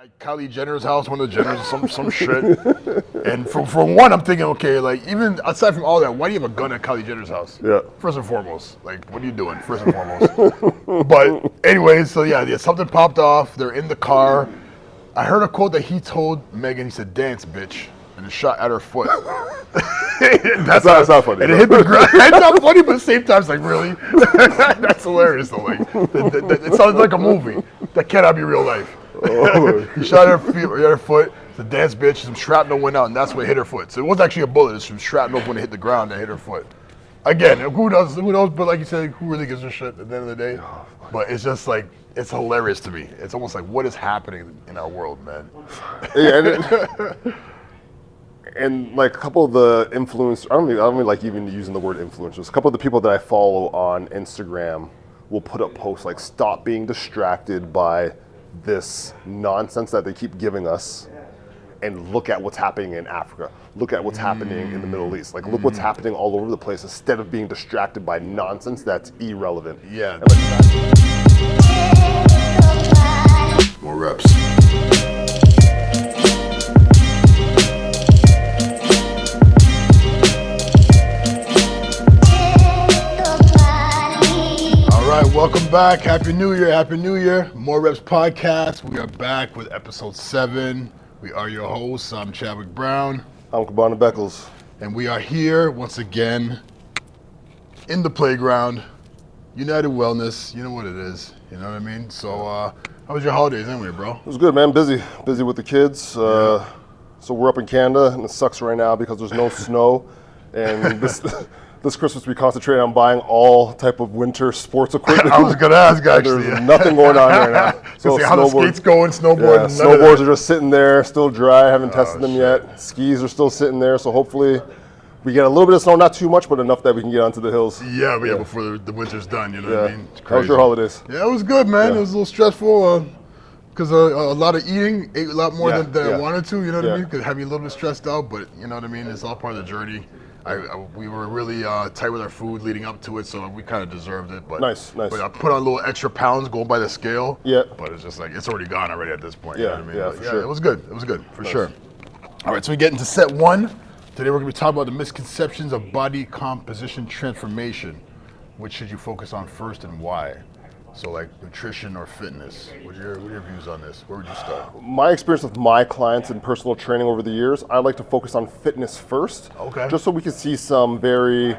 Like Kylie Jenner's house, one of the Jenners, some shit. And for one, I'm thinking, okay, like even aside from all that, why do you have a gun at Kylie Jenner's house? Yeah. First and foremost, like what are you doing? First and foremost. But anyway, so yeah, something popped off. They're in the car. I heard a quote that he told Megan. He said, "Dance, bitch," and it shot at her foot. That's not funny. And it hit the ground. It's not funny, but at the same time, it's like, really? That's hilarious, though. Like, it sounds like a movie. That cannot be real life. He shot at her foot. The dance bitch, some shrapnel went out, and that's what hit her foot. So it wasn't actually a bullet. It was some shrapnel when it hit the ground that hit her foot. Again, who knows? But like you said, who really gives a shit at the end of the day? But it's just like, it's hilarious to me. It's almost like, what is happening in our world, man? Yeah, and like a couple of the influencers, I don't even like even using the word influencers. A couple of the people that I follow on Instagram will put up posts like, "Stop being distracted by this nonsense that they keep giving us, and look at what's happening in Africa. Look at what's happening in the Middle East. Like, look what's happening all over the place instead of being distracted by nonsense that's irrelevant." Yeah. More reps. All right, welcome back. Happy New Year. Happy New Year. More Reps Podcast. We are back with episode 7. We are your hosts. I'm Chadwick Brown. I'm Cabana Beckles. And we are here once again in the playground. United Wellness. You know what it is. You know what I mean? So, how was your holidays anyway, bro? It was good, man. Busy with the kids. So we're up in Canada, and it sucks right now because there's no snow. And this Christmas we concentrated on buying all type of winter sports equipment. I was gonna ask actually. There's nothing going on right now. So how the skates going, snowboard? Yeah, snowboards are just sitting there, still dry. Haven't tested them yet. Skis are still sitting there. So hopefully we get a little bit of snow, not too much, but enough that we can get onto the hills. Yeah, before the winter's done. You know what I mean? It's crazy. How was your holidays? Yeah, it was good, man. It was a little stressful. Because a lot of eating, ate a lot more than I wanted to, you know what I mean? Because it had me a little bit stressed out, but you know what I mean? It's all part of the journey. We were really tight with our food leading up to it, so we kind of deserved it. But Nice. But I put on a little extra pounds going by the scale. Yeah. But it's just like, it's already gone already at this point. Yeah, You know what I mean? yeah, But for sure. It was good. It was good, for sure. All right, so we get into set 1. Today we're going to be talking about the misconceptions of body composition transformation. Which should you focus on first and why? So like nutrition or fitness. What are your views on this? Where would you start? My experience with my clients in personal training over the years, I like to focus on fitness first. Okay. Just so we can see some very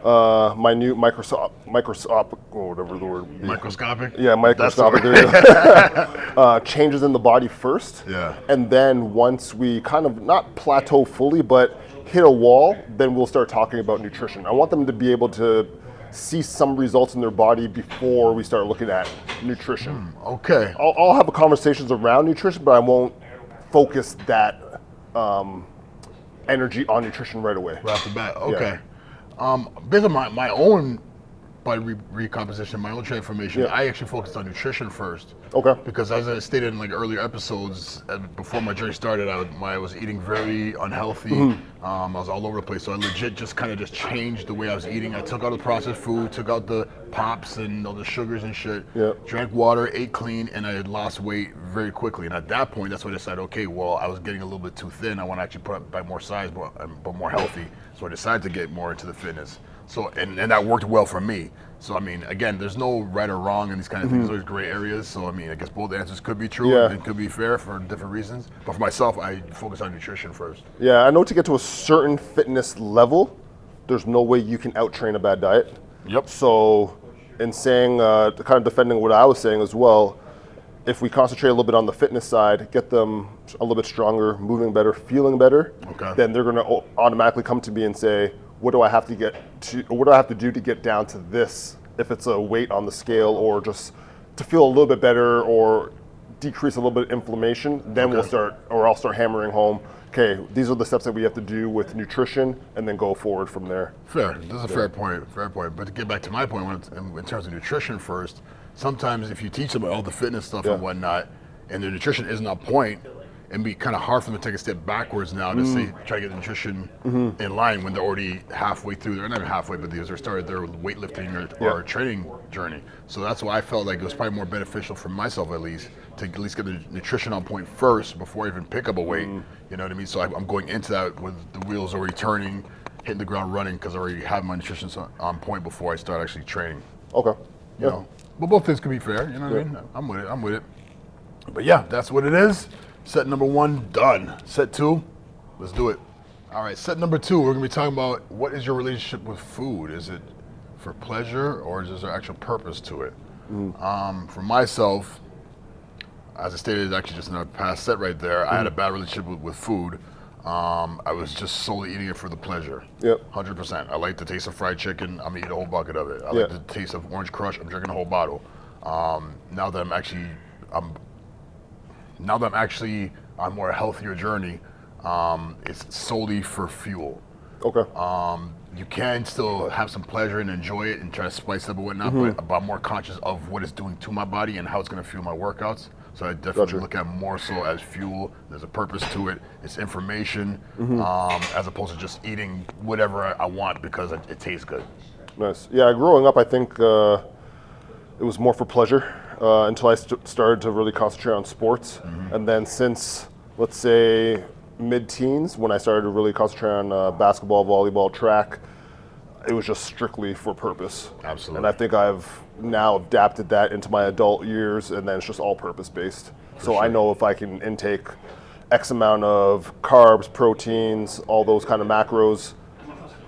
minute microscopic, or whatever the word would be. Microscopic? Yeah, microscopic. That's There you go. Changes in the body first. Yeah. And then once we kind of not plateau fully, but hit a wall, then we'll start talking about nutrition. I want them to be able to see some results in their body before we start looking at nutrition. Okay. I'll have conversations around nutrition, but I won't focus that energy on nutrition right away. Right off the bat. Okay. Based on my own body recomposition, my own transformation, I actually focused on nutrition first. Okay. Because as I stated in like earlier episodes, before my journey started, I was eating very unhealthy. I was all over the place, so I legit just changed the way I was eating. I took out the processed food, took out the pops and all the sugars and shit. Yep. Drank water, ate clean, and I had lost weight very quickly. And at that point, that's when I decided, okay, well, I was getting a little bit too thin. I want to actually put up by more size, but more healthy. So I decided to get more into the fitness. So and that worked well for me. So I mean, again, there's no right or wrong in these kind of things. There's gray areas. So I mean, I guess both answers could be true and could be fair for different reasons. But for myself, I focus on nutrition first. Yeah, I know to get to a certain fitness level, there's no way you can out-train a bad diet. Yep. So in saying, kind of defending what I was saying as well, if we concentrate a little bit on the fitness side, get them a little bit stronger, moving better, feeling better, then they're going to automatically come to me and say, what do I have to do to get down to this? If it's a weight on the scale or just to feel a little bit better or decrease a little bit of inflammation, then I'll start hammering home, okay, these are the steps that we have to do with nutrition and then go forward from there. Fair, that's a fair point. But to get back to my point, in terms of nutrition first, sometimes if you teach them all the fitness stuff and whatnot, and their nutrition isn't on point, it'd be kind of hard for them to take a step backwards now to say try to get the nutrition in line when they're already halfway through. They're not even halfway, but they're started their weightlifting or training journey. So that's why I felt like it was probably more beneficial for myself at least to at least get the nutrition on point first before I even pick up a weight. You know what I mean? So I'm going into that with the wheels already turning, hitting the ground running because I already have my nutrition on point before I start actually training. Okay. You know, but both things can be fair. You know what I mean? I'm with it. But yeah, that's what it is. Set number 1 done. Set 2, let's do it. All right, set number 2, we're gonna be talking about what is your relationship with food? Is it for pleasure or is there actual purpose to it? For myself, as I stated actually just in our past set right there, I had a bad relationship with food. I was just solely eating it for the pleasure. 100%. I like the taste of fried chicken. I'm gonna eat a whole bucket of it. I like the taste of Orange Crush. I'm drinking a whole bottle. Now that I'm actually on more healthier journey, it's solely for fuel. Okay. You can still have some pleasure and enjoy it and try to spice it up and whatnot, but I'm more conscious of what it's doing to my body and how it's going to fuel my workouts. So I definitely look at it more so as fuel. There's a purpose to it. It's information, as opposed to just eating whatever I want because it tastes good. Nice. Yeah, growing up, I think it was more for pleasure until I started to really concentrate on sports. And then since, let's say, mid-teens, when I started to really concentrate on basketball, volleyball, track, it was just strictly for purpose. Absolutely. And I think I've now adapted that into my adult years, and then it's just all purpose-based. So I know if I can intake X amount of carbs, proteins, all those kind of macros,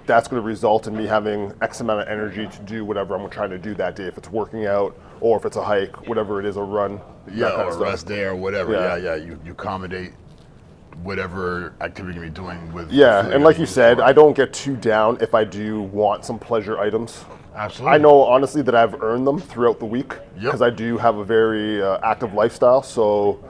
that's going to result in me having X amount of energy to do whatever I'm trying to do that day. If it's working out, or if it's a hike, whatever it is, a run. Yeah, or a rest day or whatever. Yeah. You accommodate whatever activity you're doing with. Yeah, and like you said, I don't get too down if I do want some pleasure items. Absolutely. I know honestly that I've earned them throughout the week because I do have a very active lifestyle. So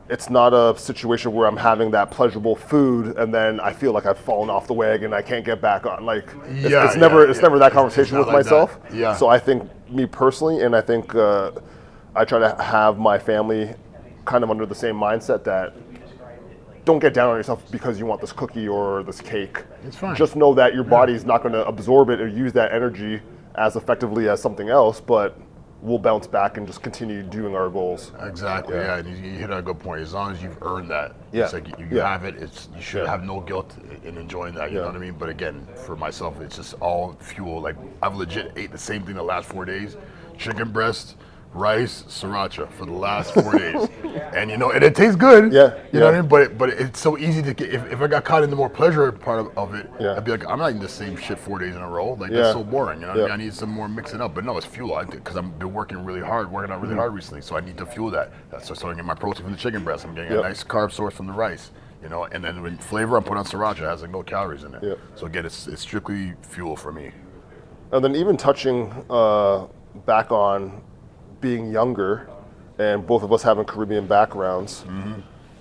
it's not a situation where I'm having that pleasurable food and then I feel like I've fallen off the wagon. I can't get back on. Like it's never that conversation with like myself. that. Yeah. So I think me personally, and I think I try to have my family kind of under the same mindset that don't get down on yourself because you want this cookie or this cake. It's fine. Just know that your body's not going to absorb it or use that energy as effectively as something else, but we'll bounce back and just continue doing our goals. Exactly. Yeah, and you hit a good point. As long as you've earned that, it's like you have it. You should have no guilt in enjoying that. You know what I mean? But again, for myself, it's just all fuel. Like I've legit ate the same thing the last 4 days: chicken breast, rice, sriracha for the last 4 days, and and it tastes good. You know what I mean. But it's so easy to get. If I got caught in the more pleasure part of it, I'd be like, I'm not eating the same shit 4 days in a row. Like that's so boring. You know what I mean? I need some more mixing up. But no, it's fuel. Because I've been working out really hard recently, so I need to fuel that. So I'm getting my protein from the chicken breast. I'm getting a nice carb source from the rice. And then with flavor, I'm putting on sriracha. It has like no calories in it. So again, it's strictly fuel for me. And then even touching back on being younger, and both of us having Caribbean backgrounds,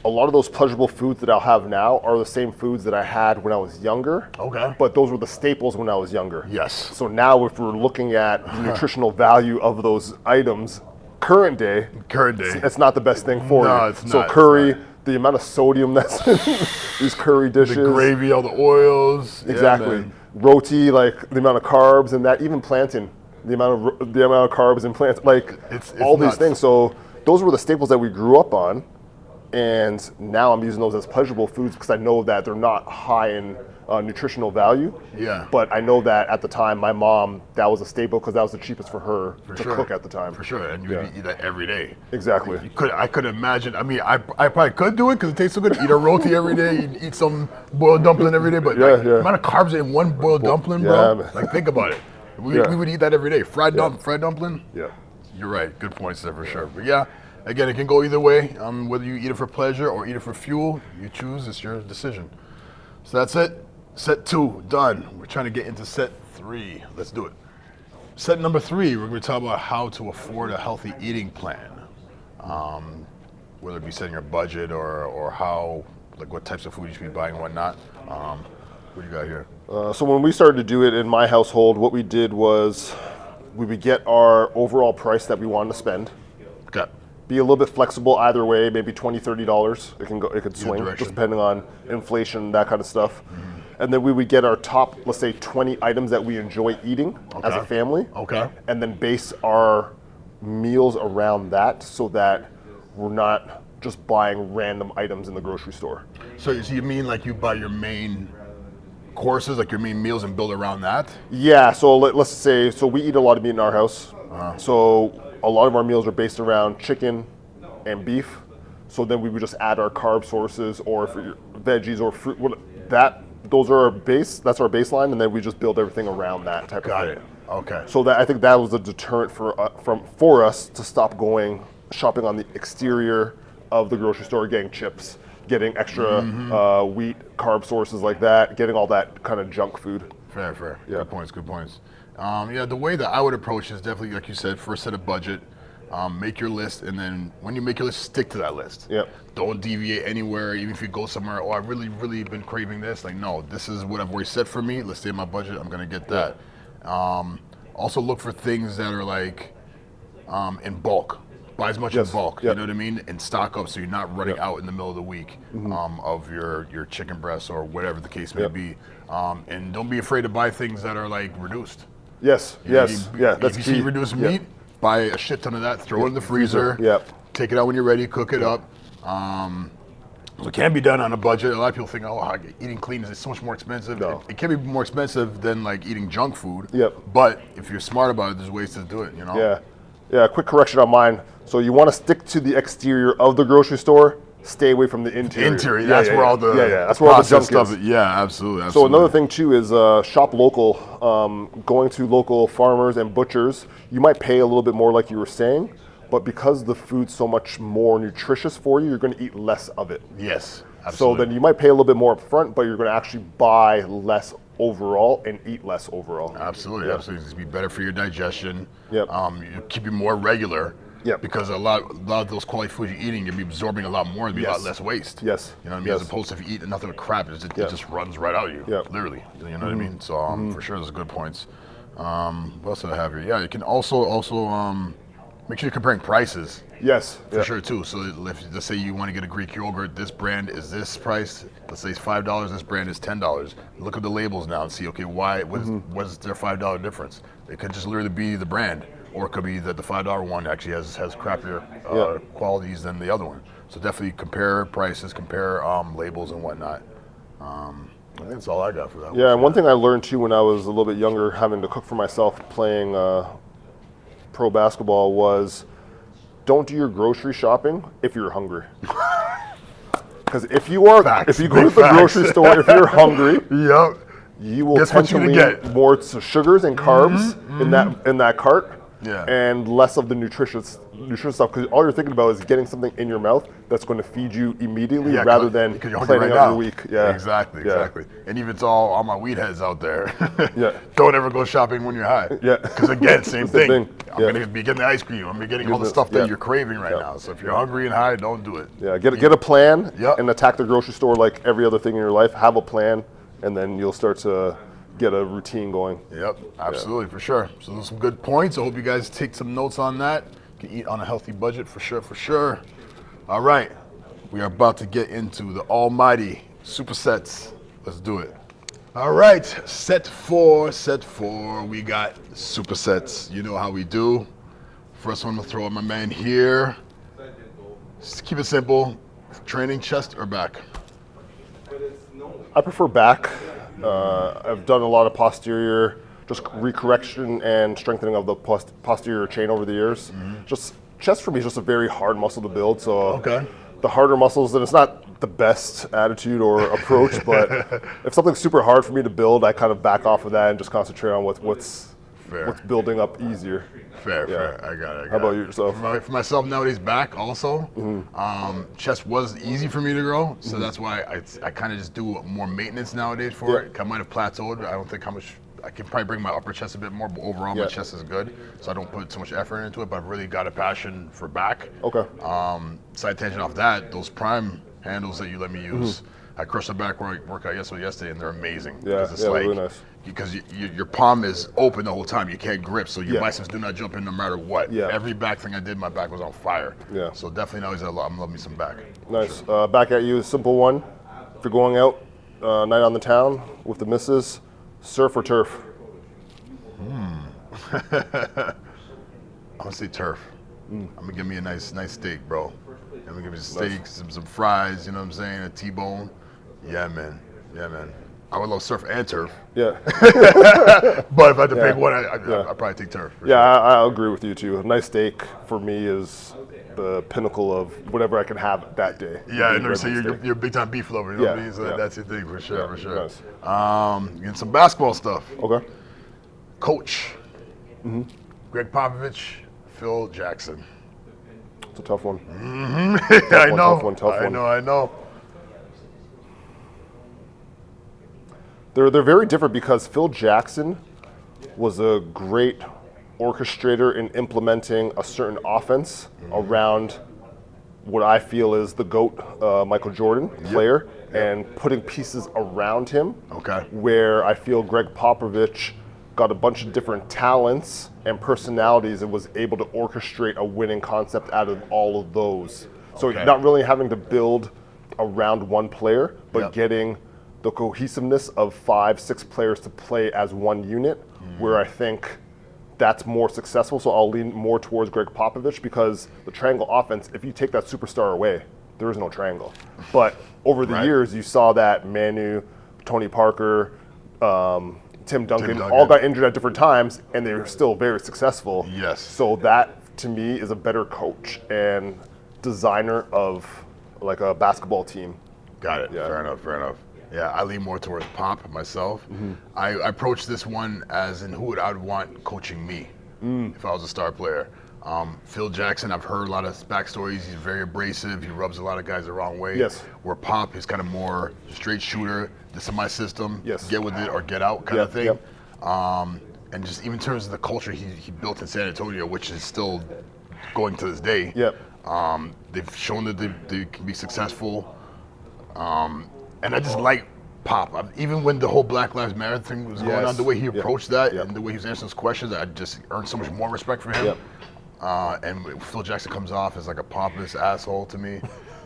a lot of those pleasurable foods that I'll have now are the same foods that I had when I was younger. Okay. But those were the staples when I was younger. Yes. So now if we're looking at the nutritional value of those items, current day, it's not the best thing for you. It's so not, curry, the amount of sodium that's in these curry dishes. The gravy, all the oils. Exactly. Roti, like the amount of carbs and that, even plantain. The amount of carbs in plants, like it's all these things. So those were the staples that we grew up on, and now I'm using those as pleasurable foods because I know that they're not high in nutritional value. Yeah. But I know that at the time, my mom, that was a staple because that was the cheapest for her to cook at the time. For sure, and you eat that every day. Exactly. I could imagine. I mean, I probably could do it because it tastes so good. Eat a roti every day, eat some boiled dumpling every day. But the amount of carbs in one boiled dumpling, bro. Like think about it. We would eat that every day. Fried dumpling? Yeah. You're right. Good points there for sure. But yeah, again, it can go either way. Whether you eat it for pleasure or eat it for fuel, you choose. It's your decision. So that's it. Set 2, done. We're trying to get into set 3. Let's do it. Set number 3, we're going to talk about how to afford a healthy eating plan. Whether it be setting your budget or how, like what types of food you should be buying and whatnot. What do you got here? So when we started to do it in my household, what we did was we would get our overall price that we wanted to spend. Okay. Be a little bit flexible either way, maybe $20, $30. It could swing, direction. just depending on inflation, that kind of stuff. And then we would get our top, let's say, 20 items that we enjoy eating as a family. Okay. And then base our meals around that so that we're not just buying random items in the grocery store. So you mean like you buy your main courses, like your main meals, and build around that? Yeah, so let's say, so we eat a lot of meat in our house. So a lot of our meals are based around chicken and beef. So then we would just add our carb sources, or for veggies or fruit. Those are our base. That's our baseline, and then we just build everything around that type of thing. Got it. Okay. So I think that was a deterrent for us to stop going shopping on the exterior of the grocery store, getting chips, getting extra wheat, carb sources like that, getting all that kind of junk food. Fair. Yeah. Good points. The way that I would approach is definitely, like you said, first set a budget, make your list, and then when you make your list, stick to that list. Yep. Don't deviate anywhere, even if you go somewhere, oh, I've really been craving this. Like, no, this is what I've already set for me. Let's stay in my budget. I'm going to get that. Also look for things that are like in bulk. Buy as much in bulk, you know what I mean? And stock up so you're not running out in the middle of the week of your chicken breasts or whatever the case may be. And don't be afraid to buy things that are like reduced. Yes. That's if you key. see reduced meat, buy a shit ton of that, throw it in the freezer, take it out when you're ready, cook it up. So it can be done on a budget. A lot of people think, eating clean is so much more expensive. No. It can be more expensive than like eating junk food. Yep. But if you're smart about it, there's ways to do it, you know? Yeah, quick correction on mine. So you want to stick to the exterior of the grocery store, stay away from the interior. That's where all the that's where all the junk stuff is. Yeah, absolutely. So another thing too is shop local. Going to local farmers and butchers, you might pay a little bit more, like you were saying, but because the food's so much more nutritious for you, you're going to eat less of it. Yes, absolutely. So then you might pay a little bit more up front, but you're going to actually buy less overall and eat less overall. Absolutely. It's be better for your digestion. Yep. You keep you more regular. Yep. Because a lot of those quality foods you're eating, you'll be absorbing a lot more. There'll be a lot less waste. Yes. You know what I mean? As opposed to if you eat nothing but crap, it just runs right out of you. Literally. You know what I mean? So for sure, those are good points. What else did I have here? Yeah, you can also make sure you're comparing prices. Yes. For sure too. So let's say you want to get a Greek yogurt, this brand is this price. Let's say it's $5. This brand is $10. Look at the labels now and see, okay, what's their $5 difference? It could just literally be the brand, or it could be that the $5 one actually has crappier qualities than the other one. So definitely compare prices, compare labels and whatnot. I think that's all I got for that. Yeah, and one thing I learned too when I was a little bit younger, having to cook for myself, playing pro basketball, was don't do your grocery shopping if you're hungry. Because if you go to the grocery store, if you're hungry, you will tend to lean more to sugars and carbs in that cart, and less of the nutritious stuff. Because all you're thinking about is getting something in your mouth that's going to feed you immediately, rather than planning out your week. Yeah, exactly. And even it's all my weed heads out there. Don't ever go shopping when you're high. Because again, same thing. I'm going to be getting the ice cream. I'm going to be getting all the stuff that you're craving right now. So if you're hungry and high, don't do it. Yeah, get a plan and attack the grocery store like every other thing in your life. Have a plan, and then you'll start to get a routine going. Yep, absolutely, for sure. So those are some good points. I hope you guys take some notes on that. You can eat on a healthy budget for sure. All right, we are about to get into the almighty supersets. Let's do it. All right, set four. We got supersets. You know how we do. First one, I'm gonna throw at my man here. Just keep it simple. Training chest or back? I prefer back. I've done a lot of posterior, just recorrection and strengthening of the posterior chain over the years. Just chest for me is just a very hard muscle to build. So the harder muscles, and it's not the best attitude or approach, but if something's super hard for me to build, I kind of back off of that and just concentrate on what's building up easier. Fair. I got it. How about yourself? For myself nowadays, back also. Chest was easy for me to grow, so that's why I kind of just do more maintenance nowadays for it. I might have plateaued. I don't think how much. I can probably bring my upper chest a bit more, but overall my chest is good, so I don't put so much effort into it. But I've really got a passion for back. Side tangent off that, those prime handles that you let me use. I crushed a back workout yesterday, and they're amazing. Yeah, Because it's yeah, like, really nice. Because your palm is open the whole time. You can't grip, so your Yeah. biceps do not jump in no matter what. Yeah. Every back thing I did, my back was on fire. Yeah. So definitely always I'm loving me some back. Nice. Back at you, a simple one. If you're going out, night on the town with the missus, surf or turf? I'm gonna say turf. I'm gonna give me a nice steak, bro. I'm gonna give me some steak, some fries. You know what I'm saying? A T-bone. Yeah, man. I would love surf and turf. Yeah. But if I had to pick one, I'd probably take turf. for Yeah, sure. I agree with you too. A nice steak for me is the pinnacle of whatever I can have that day. Yeah, I know. Red So meat steak. you're a big time beef lover. You know what I Yeah, mean? So yeah. that's your thing for sure. Yeah, For sure. nice. Getting some basketball stuff. Okay. Coach. Gregg Popovich, Phil Jackson. It's a tough one. I know. Tough one. I know. They're very different because Phil Jackson was a great orchestrator in implementing a certain offense around what I feel is the GOAT, Michael Jordan player, and putting pieces around him. Okay. Where I feel Gregg Popovich got a bunch of different talents and personalities and was able to orchestrate a winning concept out of all of those. So Okay. not really having to build around one player, but Yep. getting the cohesiveness of 5-6 players to play as one unit, where I think that's more successful. So I'll lean more towards Gregg Popovich because the triangle offense, if you take that superstar away, there is no triangle. But over the Right. years, you saw that Manu, Tony Parker, Tim Duncan Duncan. all got injured at different times, and they were still very successful. Yes. So that, to me, is a better coach and designer of like a basketball team. Got it. Yeah. Fair enough. Yeah, I lean more towards Pop myself. I approach this one as in who I would want coaching me if I was a star player. Phil Jackson, I've heard a lot of backstories. He's very abrasive. He rubs a lot of guys the wrong way. Yes. Where Pop is kind of more straight shooter. This is my system. Yes. Get with it or get out kind of thing. Yep. And just even in terms of the culture he built in San Antonio, which is still going to this day. Yep. They've shown that they can be successful. And I just like Pop. Even when the whole Black Lives Matter thing was going Yes. on, the way he approached that Yep. and the way he was answering those questions, I just earned so much more respect for him. Yep. And Phil Jackson comes off as like a pompous asshole to me.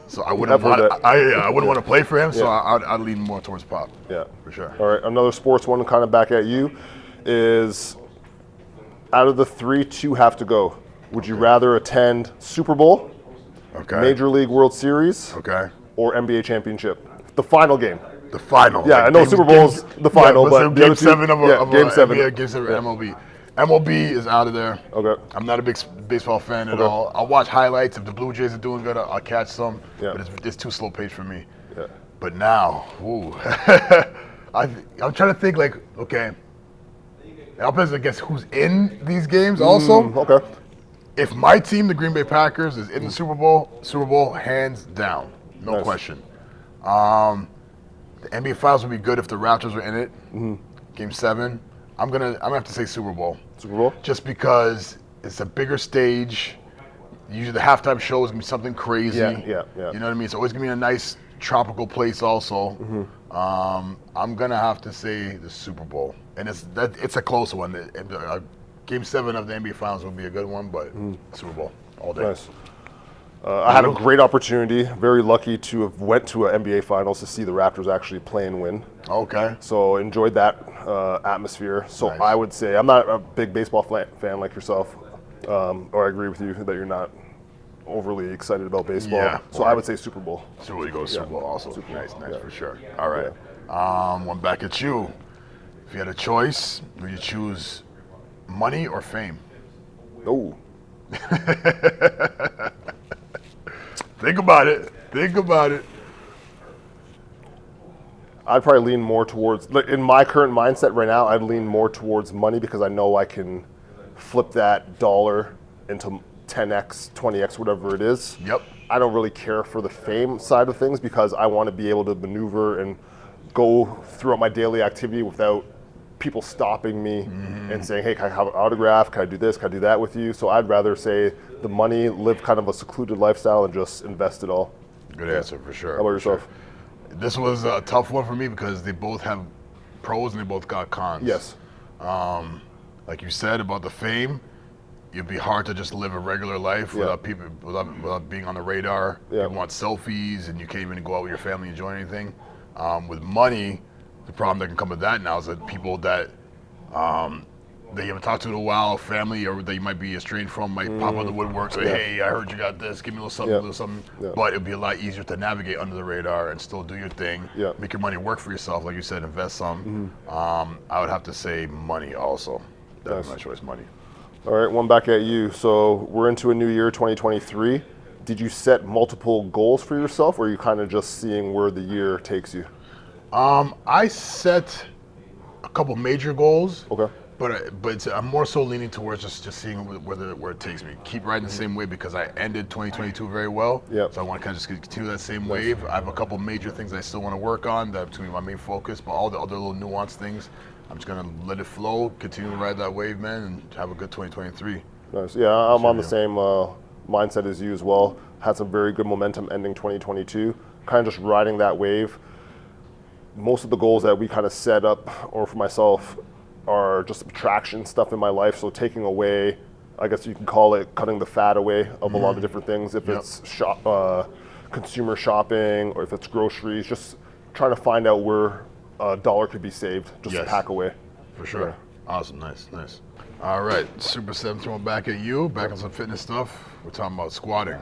So I I've wouldn't heard want that. I wouldn't want to play for him. So Yeah. I'd lean more towards Pop. Yeah. For sure. All right, another sports one kind of back at you is out of the 3, 2 have to go. Would you rather attend Super Bowl, Okay. Major League World Series, Okay. or NBA championship? The final game. The final. Yeah, I know Super Bowl's the final, but the game other two- 7 of a, yeah, of a game 7. NBA, game 7 MLB. MLB is out of there. Okay. I'm not a big baseball fan at Okay. all. I'll watch highlights. If the Blue Jays are doing good, I'll catch some. Yeah. But it's too slow paced for me. Yeah. But now, ooh, I'm trying to think like, okay, I'll play against who's in these games also. Okay. If my team, the Green Bay Packers, is in the Super Bowl hands down, no Nice. question. The NBA Finals would be good if the Raptors were in it. Game 7. I'm gonna have to say Super Bowl. Super Bowl? Just because it's a bigger stage. Usually the halftime show is gonna be something crazy. Yeah. You know what I mean? It's always gonna be a nice tropical place also. I'm gonna have to say the Super Bowl, and it's a close one. Game 7 of the NBA Finals would be a good one, but Super Bowl all day. Nice. I had a great opportunity, very lucky to have went to an NBA Finals to see the Raptors actually play and win. Okay. So enjoyed that atmosphere. So Nice. I would say I'm not a big baseball fan like yourself, or I agree with you that you're not overly excited about baseball. Yeah. So I would say Super Bowl. So you go Super Bowl also. Super Bowl, Nice, yeah. for sure. All right. One back at you. If you had a choice, would you choose money or fame? Oh, Think about it. I'd probably lean more towards, like, in my current mindset right now, I'd lean more towards money because I know I can flip that dollar into 10x, 20x, whatever it is. Yep. I don't really care for the fame side of things because I want to be able to maneuver and go throughout my daily activity without people stopping me and saying, hey, can I have an autograph? Can I do this? Can I do that with you? So I'd rather say the money, live kind of a secluded lifestyle and just invest it all. Good answer for sure. How about yourself? This was a tough one for me because they both have pros and they both got cons. Yes. Like you said about the fame, it'd be hard to just live a regular life without people, without being on the radar. Yeah. You want selfies and you can't even go out with your family and enjoy anything. With money, the problem that can come with that now is that people that you haven't talked to in a while, family or that you might be estranged from, might pop out the woodwork, say, hey, I heard you got this, give me a little something, But it'd be a lot easier to navigate under the radar and still do your thing, make your money work for yourself, like you said, invest some. I would have to say money also. That's my choice, money. All right, one back at you. So we're into a new year, 2023. Did you set multiple goals for yourself, or are you kind of just seeing where the year takes you? I set a couple major goals. Okay. But I'm more so leaning towards just seeing where it takes me. Keep riding the same wave because I ended 2022 very well. Yep. So I want to kind of just continue that same wave. I have a couple major things I still want to work on. That's going to be my main focus. But all the other little nuanced things, I'm just going to let it flow, continue to ride that wave, man, and have a good 2023. Nice. Yeah, I'm on the same mindset as you as well. Had some very good momentum ending 2022. Kind of just riding that wave. Most of the goals that we kind of set up, or for myself, are just subtraction stuff in my life. So taking away, I guess you can call it cutting the fat away of a lot of different things. If it's consumer shopping or if it's groceries, just trying to find out where a dollar could be saved just to pack away. For sure. Yeah. Awesome. Nice. All right. Superset throwing back at you. Back on some fitness stuff. We're talking about squatting.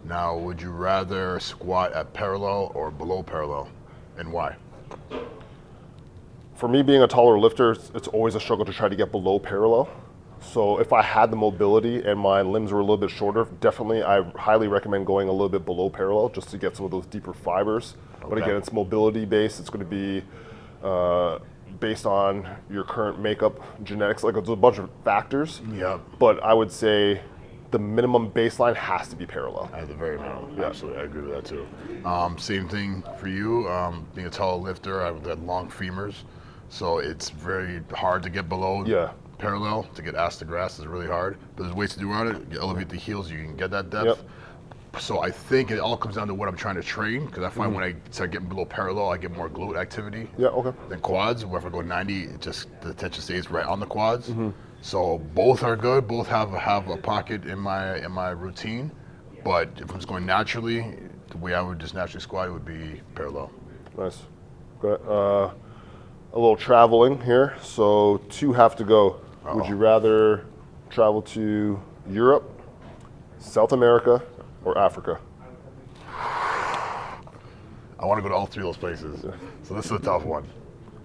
Now, would you rather squat at parallel or below parallel, and why? For me, being a taller lifter, it's always a struggle to try to get below parallel. So if I had the mobility and my limbs were a little bit shorter, definitely I highly recommend going a little bit below parallel just to get some of those deeper fibers. Okay. But again, it's mobility based. It's going to be based on your current makeup, genetics, like it's a bunch of factors. Yeah. But I would say the minimum baseline has to be parallel. At the very minimum. Yeah. Absolutely. I agree with that too. Same thing for you. Being a tall lifter, I've got long femurs. So it's very hard to get below parallel. To get ass to grass is really hard. But there's ways to do around it. You elevate the heels, you can get that depth. So I think it all comes down to what I'm trying to train, because I find when I start getting below parallel, I get more glute activity than quads. Where if I go 90, the attention stays right on the quads. So both are good. Both have a pocket in my routine. But if I'm just going naturally, the way I would just naturally squat, it would be parallel. Nice. Good. A little traveling here, so two have to go. Would you rather travel to Europe, South America, or Africa? I want to go to all three of those places. So this is a tough one.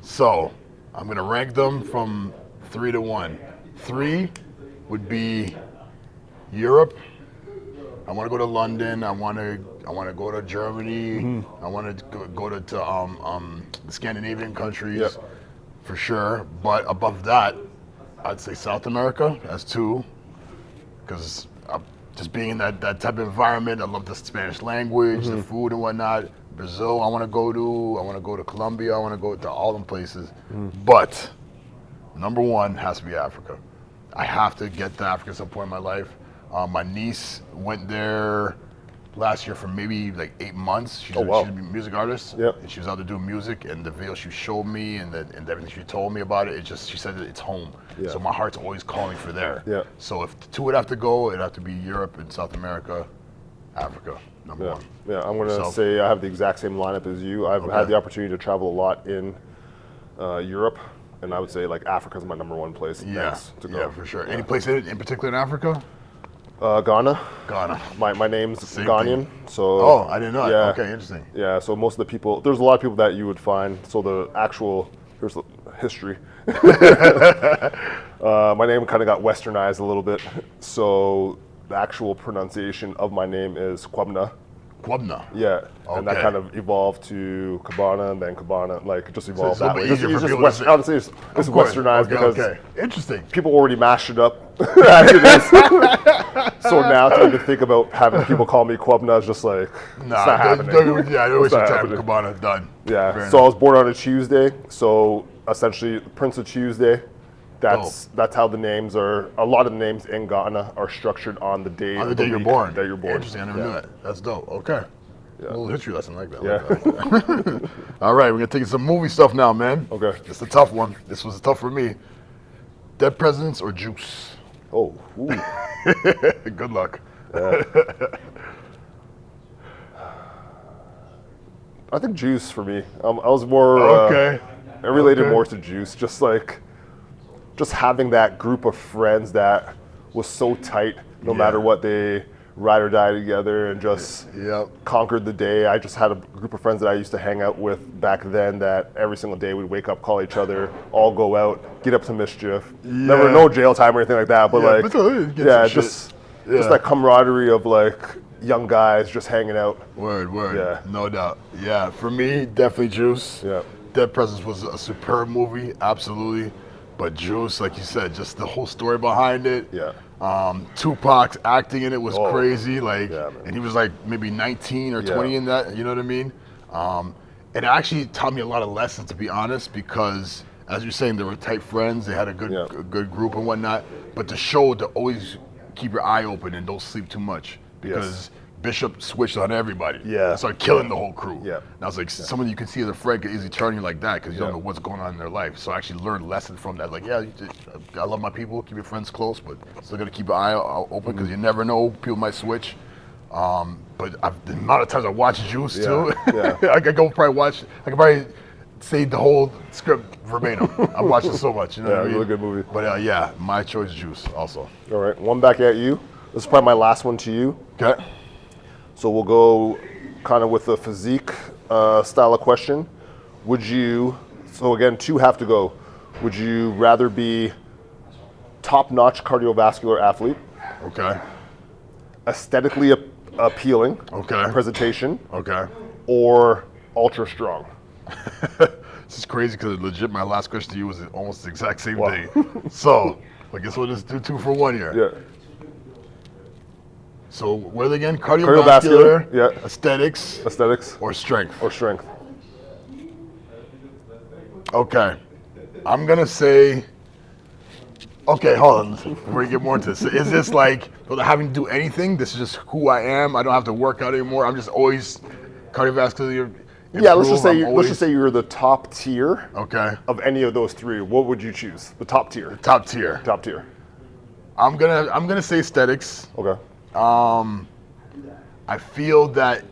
So I'm going to rank them from 3 to 1. 3 would be Europe. I want to go to London. I want to go to Germany. I want to go to the Scandinavian countries for sure. But above that, I'd say South America as 2, because just being in that type of environment. I love the Spanish language, the food and whatnot. Brazil, I want to go to. I want to go to Colombia. I want to go to all them places. But number 1 has to be Africa. I have to get to Africa at some point in my life. My niece went there last year for maybe like 8 months. She's a music artist. And she was out there doing music, and the video she showed me and everything she told me about it, she said that it's home. So my heart's always calling for there. So if the 2 would have to go, it'd have to be Europe and South America, Africa, number 1. Yeah, I'm going to say I have the exact same lineup as you. I've had the opportunity to travel a lot in Europe, and I would say like Africa's my number 1 place next to go. Yeah, for sure. Any place in particular in Africa? Ghana. Ghana. My name's Ghanaian, so. Oh, I didn't know. Yeah. Okay, interesting. Yeah, so most of the people, there's a lot of people that you would find. So here's the history. My name kind of got westernized a little bit, so the actual pronunciation of my name is Kwabna. Kwabna. Yeah, and that kind of evolved to Cabana, and then Cabana, like just evolved so that way. Honestly, it's westernized because interesting. People already mashed it up as it is. So now to even think about having people call me Kwabna is just like, it's not happening. I don't waste your time. Cabana, done. Yeah, so I was born on a Tuesday, so essentially Prince of Tuesday. That's how the names are. A lot of the names in Ghana are structured on the day you're born. That you're born. Interesting. I never knew that. That's dope. Okay. A little history lesson like that. Yeah. All right, we're gonna take some movie stuff now, man. Okay. It's a tough one. This was tough for me. Dead Presidents or Juice? Oh. Ooh. Good luck. I think Juice for me. I was more. Okay. I related more to Juice. Just having that group of friends that was so tight, no matter what, they ride or die together and just conquered the day. I just had a group of friends that I used to hang out with back then that every single day we'd wake up, call each other, all go out, get up to mischief. Never no jail time or anything like that, but just that camaraderie of like young guys just hanging out. Word. Yeah. No doubt. Yeah, for me, definitely Juice. Yeah. Dead Presidents was a superb movie, absolutely. But Juice, like you said, just the whole story behind it. Yeah. Tupac's acting in it was crazy. Like, man. and he was like maybe 19 or 20 in that. You know what I mean? It actually taught me a lot of lessons, to be honest, because as you're saying, they were tight friends. They had a good group and whatnot. But the show to always keep your eye open and don't sleep too much, because Bishop switched on everybody. Yeah. Started killing the whole crew. Yeah. And I was like, someone you can see as a friend could easily turn you like that because you don't know what's going on in their life. So I actually learned a lesson from that. Like, I love my people, keep your friends close, but still got to keep your eye open because you never know, people might switch. But the amount of times I watch Juice too, I could probably say the whole script verbatim. I watched it so much. You know what I mean? Really good movie. But my choice, Juice, also. All right, one back at you. This is probably my last one to you. Okay. So we'll go kind of with the physique style of question. So again, two have to go. Would you rather be top-notch cardiovascular athlete? Okay. Aesthetically appealing. Okay. Presentation. Okay. Or ultra strong? This is crazy because legit my last question to you was almost the exact same thing. So I guess we'll just do 2 for 1 here. Yeah. So what are they again? Cardiovascular, aesthetics, or strength? Okay. I'm going to say, okay, hold on. Before we get more into this, is this like, without having to do anything, this is just who I am, I don't have to work out anymore, I'm just always cardiovascular? Yeah, let's just say you're the top tier of any of those three. What would you choose? The top tier. Top tier. I'm gonna say aesthetics. Okay. I feel that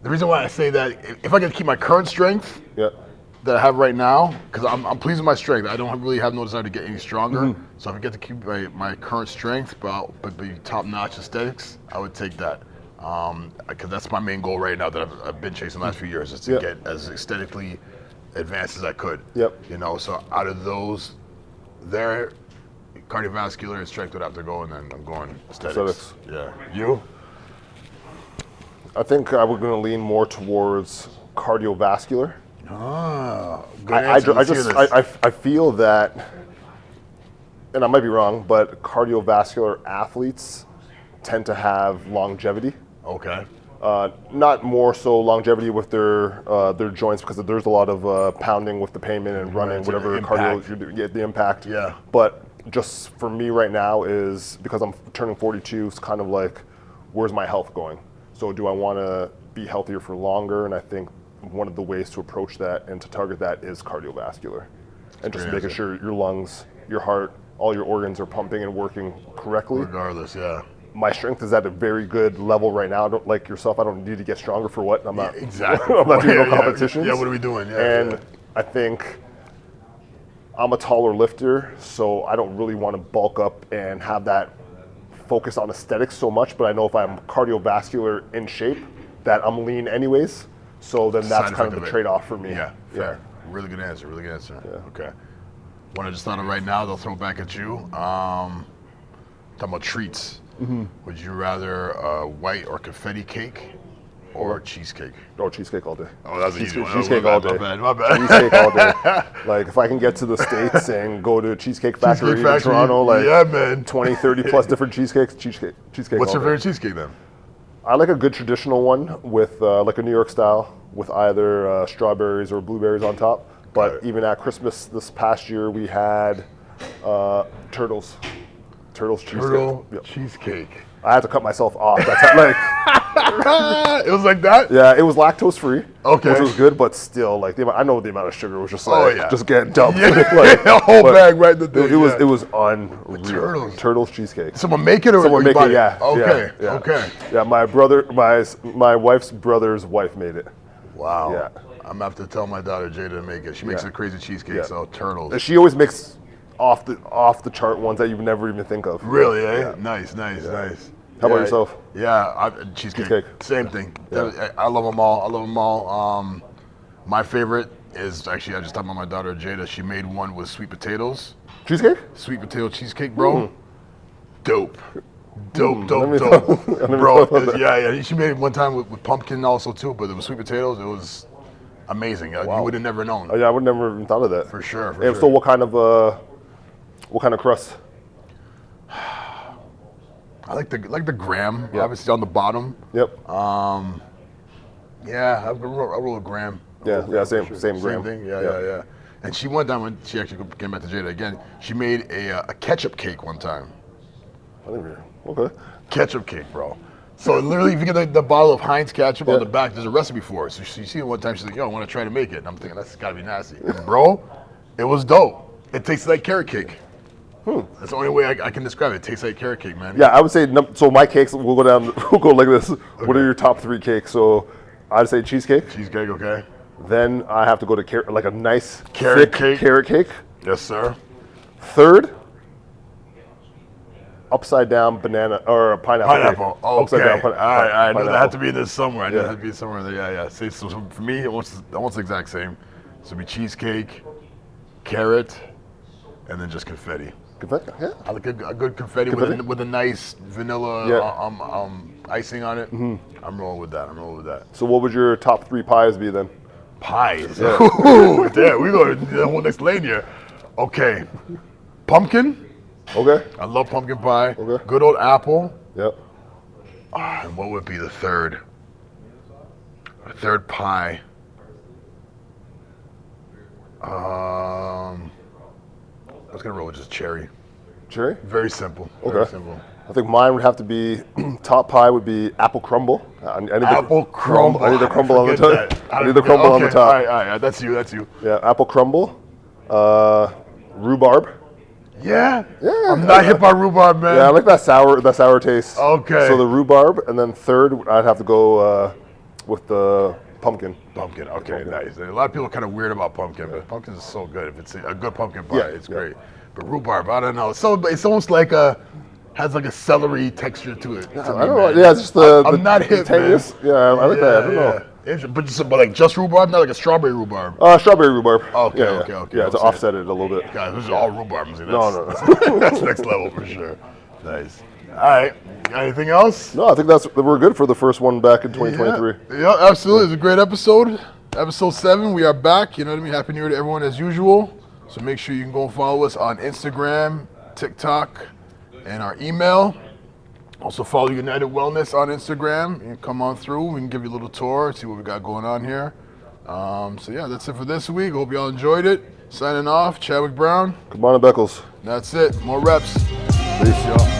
the reason why I say that, if I can keep my current strength that I have right now, because I'm pleased with my strength. I don't really have no desire to get any stronger. So if I get to keep my current strength, but be top-notch aesthetics, I would take that. Because that's my main goal right now that I've been chasing the last few years, is to get as aesthetically advanced as I could. You know, so out of those, cardiovascular and strength would have to go, and then I'm going aesthetics. Yeah. You? I think I was going to lean more towards cardiovascular. Good answer. I feel that, and I might be wrong, but cardiovascular athletes tend to have longevity. Okay. Not more so longevity with their joints, because there's a lot of pounding with the pavement and running, whatever cardio you do, the impact. Yeah. But just for me right now is, because I'm turning 42, it's kind of like, where's my health going? So do I want to be healthier for longer? And I think one of the ways to approach that and to target that is cardiovascular. And just making sure your lungs, your heart, all your organs are pumping and working correctly. Regardless, My strength is at a very good level right now. I don't, like yourself, I don't need to get stronger for what? I'm not exactly. I'm not doing no competitions. Yeah, what are we doing? I think I'm a taller lifter, so I don't really want to bulk up and have that focus on aesthetics so much, but I know if I'm cardiovascular in shape, that I'm lean anyways. So then that's kind of the trade-off for me. Yeah, fair. Really good answer, Okay. One I just thought of right now, they'll throw back at you. Talking about treats. Would you rather white or confetti cake or cheesecake? Oh, cheesecake all day. Oh, that's easy. Cheesecake all day. My bad. Cheesecake all day. Like, if I can get to the States and go to Cheesecake Factory in Toronto, like 20, 30 plus different cheesecakes, cheesecake. What's your favorite cheesecake then? I like a good traditional one with like a New York style with either strawberries or blueberries on top. But even at Christmas this past year, we had Turtles cheesecake. Cheesecake. I had to cut myself off. That's like It was like that? Yeah, it was lactose free. Okay. Which was good, but still, like, I know the amount of sugar was just like, just getting dumped. Yeah, like, a whole bag right in the thing. It was unreal. Turtles cheesecake. Someone make it or Someone you make buy it, yeah. Okay, yeah. okay. Yeah, my wife's brother's wife made it. Wow. Yeah. I'm gonna have to tell my daughter Jada to make it. She makes a crazy cheesecake, so turtles. And she always makes off the chart ones that you would never even think of. Really, eh? Yeah. Nice. How about yourself? Yeah, cheesecake. Same thing. Yeah. I love them all. My favorite is actually, I just talked about my daughter Jada. She made one with sweet potatoes. Cheesecake? Sweet potato cheesecake, bro. Dope. Bro, yeah. She made it one time with pumpkin also too, but it was sweet potatoes. It was amazing. You would have never known. Oh, yeah, I would never even thought of that. For sure. And so, what kind of crust? I like the graham, obviously on the bottom. Yep. Yeah, I roll a graham. Yeah, same graham. Same thing. Yeah. And she one time when she actually came back to Jada again, she made a ketchup cake one time. Okay. Ketchup cake, bro. So literally, if you get the bottle of Heinz ketchup on the back, there's a recipe for it. So she see it one time, she's like, "Yo, I want to try to make it." And I'm thinking that's gotta be nasty, and bro. It was dope. It tastes like carrot cake. That's the only way I can describe it. It tastes like carrot cake, man. Yeah, I would say so. My cakes will go down. We'll go like this. Okay. What are your top 3 cakes? So I'd say cheesecake. Cheesecake, okay. Then I have to go to like a nice carrot thick cake. Carrot cake. Yes, sir. Third, upside down banana or a pineapple. Pineapple. Okay. Upside down All right. I know pineapple. that had to be in there somewhere. I knew that had to be somewhere in there. Yeah. See, so for me, almost the exact same. So it'd be cheesecake, carrot, and then just confetti. Confetti? Yeah. I like a good confetti. With a nice vanilla icing on it. I'm rolling with that. So what would your top 3 pies be then? Pies. Yeah. Ooh, damn, we go to the whole next lane here. Okay. Pumpkin. Okay. I love pumpkin pie. Okay. Good old apple. Yep. And what would be the third? A third pie. I was gonna roll with just cherry. Cherry? Very simple. Okay. Very simple. I think mine would have to be top pie would be apple crumble. I need Apple crumble. I need the crumble on the Forget top. that. I need the crumble on the top. All right. That's you. Yeah, apple crumble. Rhubarb. Yeah. Yeah. I'm not hip on rhubarb, man. Yeah, I like that sour taste. Okay. So the rhubarb, and then third, I'd have to go with the pumpkin. Pumpkin. Okay, nice. A lot of people are kind of weird about pumpkin, but pumpkin is so good. If it's a good pumpkin pie, it's great. But rhubarb, I don't know. So it's almost like has like a celery texture to it. I don't know. Yeah, it's just I'm not hip, man. Yeah, I like that. I don't know. But like just rhubarb, not like a strawberry rhubarb. Strawberry rhubarb. Okay. Yeah, to offset it a little bit. Guys, this is all rhubarb. See, No. That's next level for sure. Nice. All right. Anything else? No, I think we're good for the first one back in 2023. Yeah, absolutely. It's a great episode. Episode 7, we are back. You know what I mean? Happy New Year to everyone as usual. So make sure you can go and follow us on Instagram, TikTok, and our email. Also follow United Wellness on Instagram. You can come on through. We can give you a little tour, see what we got going on here. So yeah, that's it for this week. Hope y'all enjoyed it. Signing off, Chadwick Brown. Come on, Beckles. That's it. More reps. Peace, y'all.